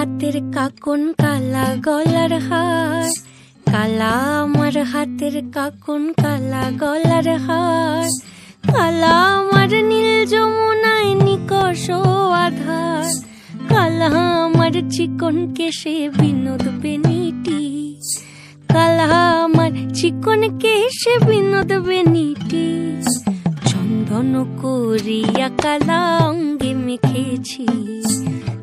হাতের কাকন কালা গলার হার, কালা আমার হাতের কাকন কালা গলার হার, কালা আমার নীল যমুনায় নিকষ আধার, কালা আমার চিকন কেশে বিনোদ বেনিটি, কালা আমার চিকন কেশে বিনোদ বেনিটি, চন্দন করিয়া কালা অঙ্গে মেখেছি,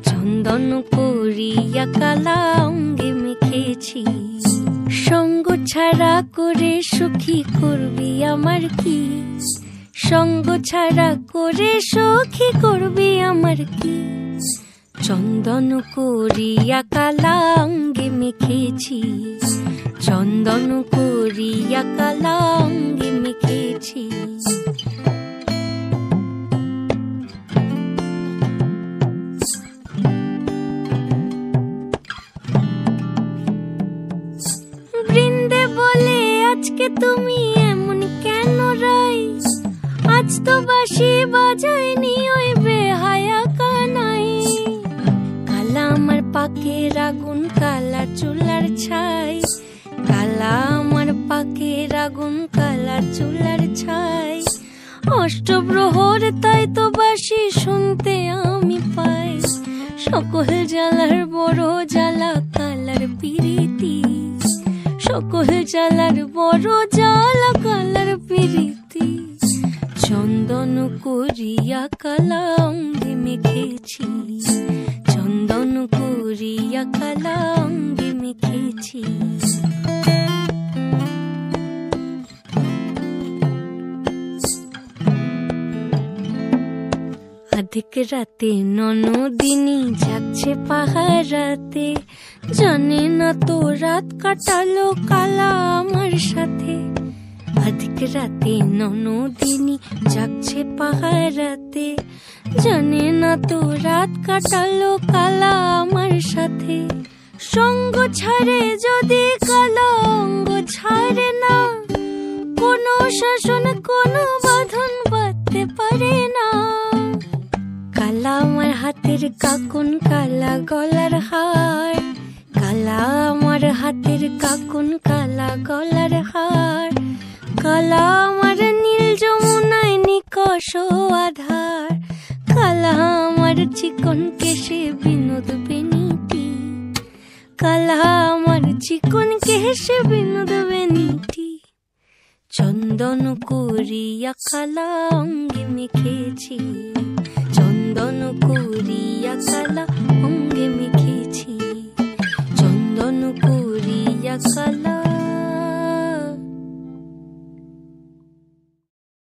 চন্দন করিয়া কালা অঙ্গে মেখেছি, সঙ্গ ছাড়া করে সুখী করবি আমার কি, সঙ্গ ছাড়া করে সুখী করবি আমার কি, চন্দন করিয়া কালা অঙ্গে মেখেছি, চন্দন করিয়া কালা অঙ্গে মেখেছি। বৃন্দে বলে আজকে তুমি এমন কেন রাই, আজ তো বাঁশি বাজায়নি ওই বেহায়া কানাই, কালা আমার পাকের আগুন কালা চুলার ছাই, কালা আমার পাকের আগুন কালা চুলার ছাই, অষ্টপ্রহর তাই তো বাঁশি শুনতে আমি পাই, সকল জ্বালার বড় জ্বালা কালার পিরিতি, সকল জ্বালার বড় জ্বালা কালার পিরিতি, চন্দন করিয়া কালা অঙ্গে মেখেছি, চন্দন করিয়া কালা অঙ্গে মেখেছি। আধিক রাতে ননদিনী যাচ্ছে পাহারাতে, জানে না তো রাত কাটালো কালা আমার সাথে, আধিক রাতে ননদিনী যাচ্ছে পাহারাতে, জানে না তো রাত কাটালো কালা আমার সাথে, সঙ্গ ছাড়ে যদি কালা অঙ্গ ছাড়ে না, কোনো শাসন কোনো বাঁধন বাঁধতে পারে না, কালা আমার হাতের কাকন কালা গলার হার, কালা আমার হাতের কাকন কালা গলার হার, কালা আমার নীল যমুনায় নিকষ আধার, কালা আমার চিকন কেশে বিনোদ বেনিটি, কালা আমার চিকন কেশে বিনোদ বেনিটি, চন্দন করিয়া কালা অঙ্গে মেখেছি।